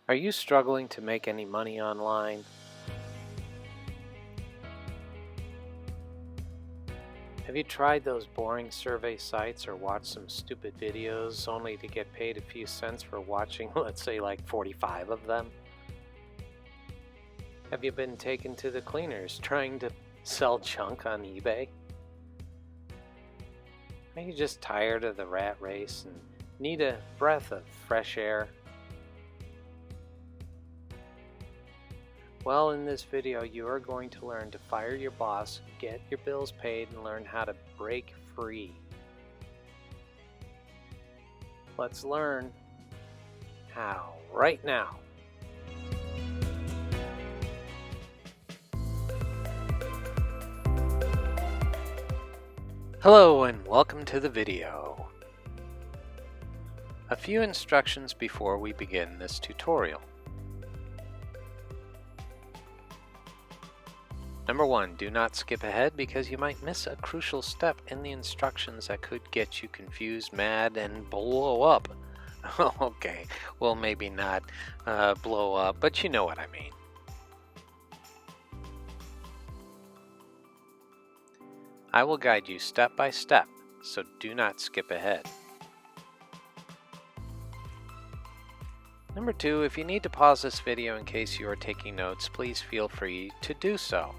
Are you struggling to make any money online? Have you tried those boring survey sites or watched some stupid videos only to get paid a few cents for watching, let's say, like 45 of them? Have you been taken to the cleaners trying to sell junk on eBay? Are you just tired of the rat race and need a breath of fresh air? Well, in this video, you are going to learn to fire your boss, get your bills paid, and learn how to break free. Let's learn how right now. Hello and welcome to the video. A few instructions before we begin this tutorial. Number 1, do not skip ahead because you might miss a crucial step in the instructions that could get you confused, mad, and blow up. Okay, well maybe not blow up, but you know what I mean. I will guide you step by step, so do not skip ahead. Number 2, if you need to pause this video in case you are taking notes, please feel free to do so.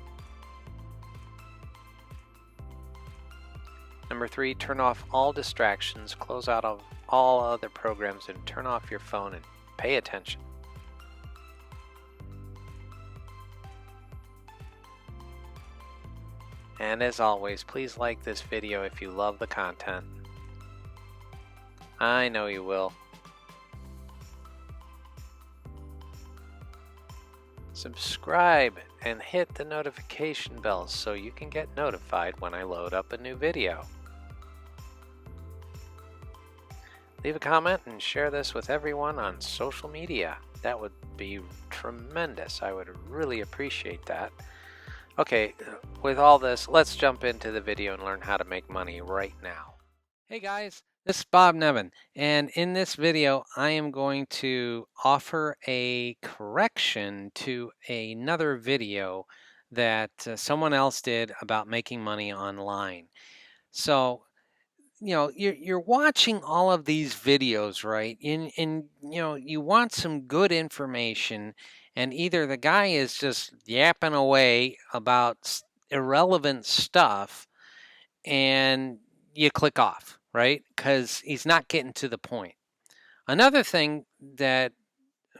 Number 3, turn off all distractions, close out of all other programs, and turn off your phone and pay attention. And as always, please like this video if you love the content. I know you will. Subscribe and hit the notification bell so you can get notified when I load up a new video. Leave a comment and share this with everyone on social media. That would be tremendous. I would really appreciate that. Okay, with all this, let's jump into the video and learn how to make money right now. Hey guys, this is Bob Nevin, and in this video I am going to offer a correction to another video that someone else did about making money online. So, you know, you're watching all of these videos, right? And you know, you want some good information, and either the guy is just yapping away about irrelevant stuff and you click off, right? Because he's not getting to the point. Another thing that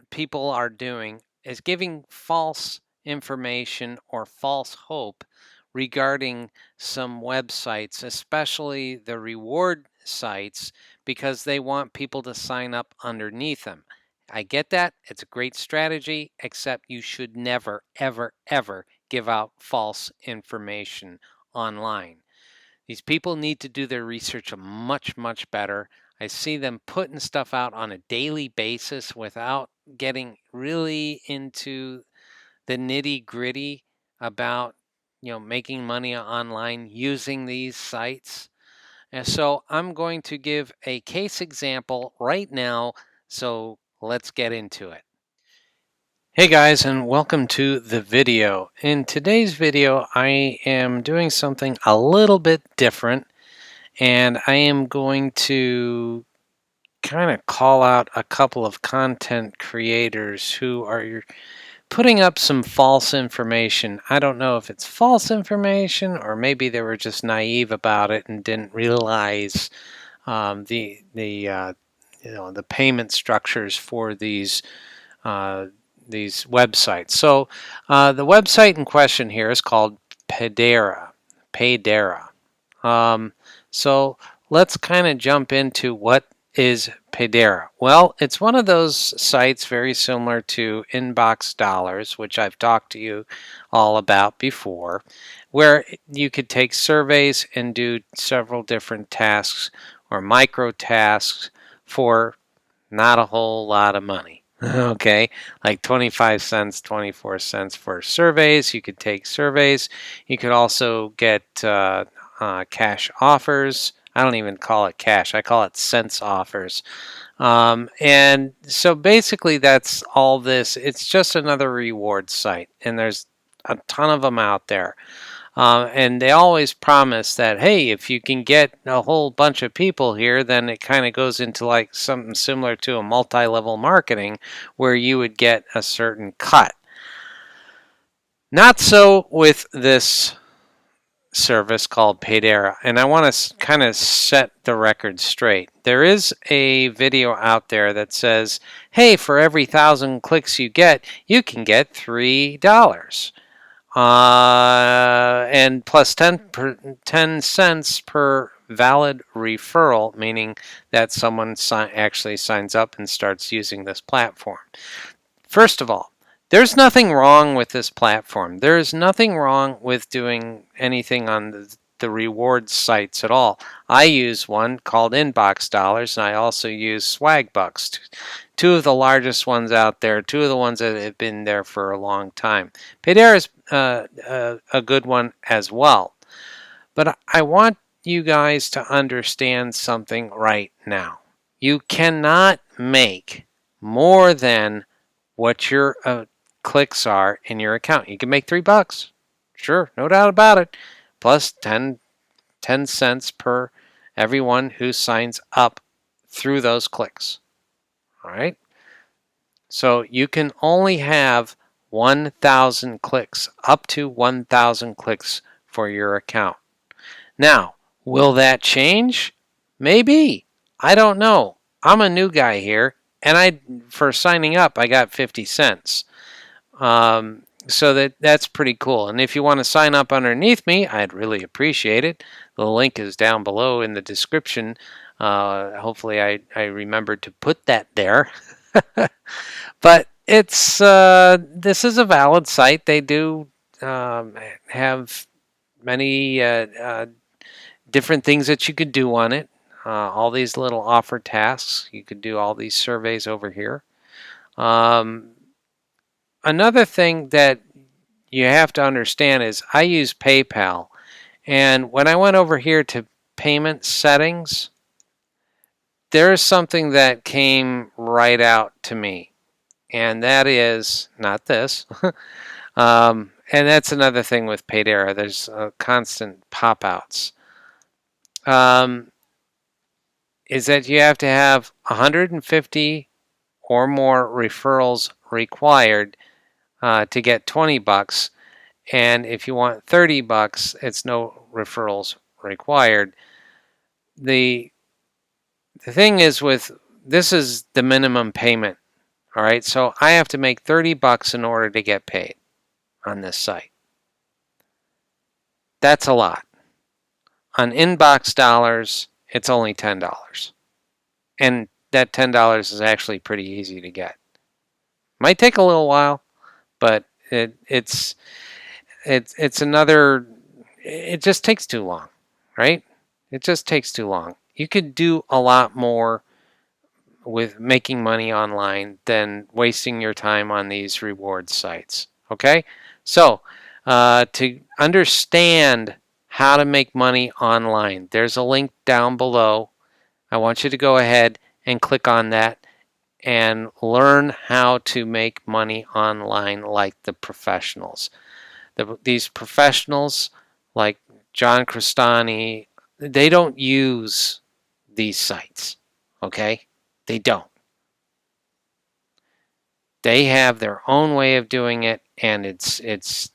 people are doing is giving false information or false hope regarding some websites, especially the reward sites, because they want people to sign up underneath them. I get that. It's a great strategy, except you should never, ever, ever give out false information online. These people need to do their research much, much better. I see them putting stuff out on a daily basis without getting really into the nitty-gritty about, you know, making money online using these sites. And so I'm going to give a case example right now, so let's get into it. Hey guys, and welcome to the video. In today's video, I am doing something a little bit different, and I am going to kind of call out a couple of content creators who are putting up some false information. I don't know if it's false information or maybe they were just naive about it and didn't realize the payment structures for these websites. So the website in question here is called Paydera. So let's kind of jump into what is Paydera. Well, it's one of those sites very similar to Inbox Dollars, which I've talked to you all about before, where you could take surveys and do several different tasks or micro tasks for not a whole lot of money. Okay, like 25 cents, 24 cents for surveys. You could take surveys. You could also get cash offers. I don't even call it cash. I call it cents offers. And so basically that's all this. It's just another reward site, and there's a ton of them out there. And they always promise that, hey, if you can get a whole bunch of people here, then it kind of goes into like something similar to a multi-level marketing where you would get a certain cut. Not so with this service called Paydera, and I want to kind of set the record straight. There is a video out there that says, hey, for every 1,000 clicks you can get $3. And plus 10 cents per valid referral, meaning that someone actually signs up and starts using this platform. First of all, there's nothing wrong with this platform. There is nothing wrong with doing anything on the rewards sites at all. I use one called Inbox Dollars, and I also use Swag Bucks, two of the largest ones out there, two of the ones that have been there for a long time. Paydera is a good one as well. But I want you guys to understand something right now. You cannot make more than what your clicks are in your account. You can make $3. Sure, no doubt about it. Plus 10 cents per everyone who signs up through those clicks. All right? So you can only have 1,000 clicks, up to 1,000 clicks for your account. Now, will that change? Maybe. I don't know. I'm a new guy here, and for signing up, I got 50 cents. So that's pretty cool. And if you want to sign up underneath me, I'd really appreciate it. The link is down below in the description. Hopefully I remembered to put that there. But it's this is a valid site. They do have many different things that you could do on it. All these little offer tasks. You could do all these surveys over here. Another thing that you have to understand is I use PayPal. And when I went over here to payment settings, there's something that came right out to me. And that is not this. And that's another thing with Paydera. There's constant pop-outs. Is that you have to have 150 or more referrals required to get $20. And if you want $30, it's no referrals required. The thing is with this is the minimum payment. All right, so I have to make $30 in order to get paid on this site. That's a lot. On Inbox Dollars, it's only $10. And that $10 is actually pretty easy to get. Might take a little while, but it's another, it just takes too long, right? It just takes too long. You could do a lot more with making money online than wasting your time on these reward sites. Okay? So, to understand how to make money online, there's a link down below. I want you to go ahead and click on that and learn how to make money online like the professionals. These professionals like John Crestani, they don't use these sites, okay? They don't. They have their own way of doing it, and it's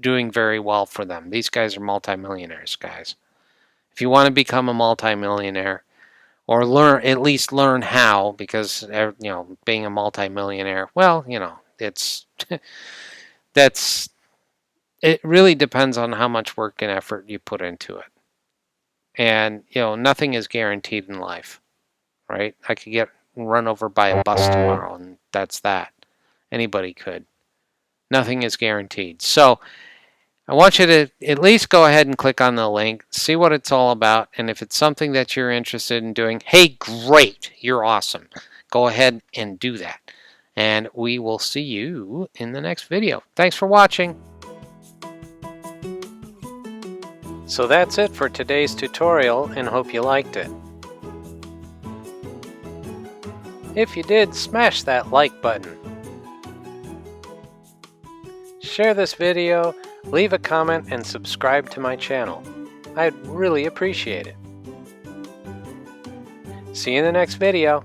doing very well for them. These guys are multimillionaires, guys. If you want to become a multimillionaire, or at least learn how, because being a multimillionaire, well, it's it really depends on how much work and effort you put into it. And nothing is guaranteed in life, right? I could get run over by a bus tomorrow, and that's that. Anybody could. Nothing is guaranteed. So I want you to at least go ahead and click on the link, see what it's all about, and if it's something that you're interested in doing, hey, great, you're awesome. Go ahead and do that. And we will see you in the next video. Thanks for watching. So that's it for today's tutorial, and hope you liked it. If you did, smash that like button. Share this video, leave a comment, and subscribe to my channel. I'd really appreciate it. See you in the next video.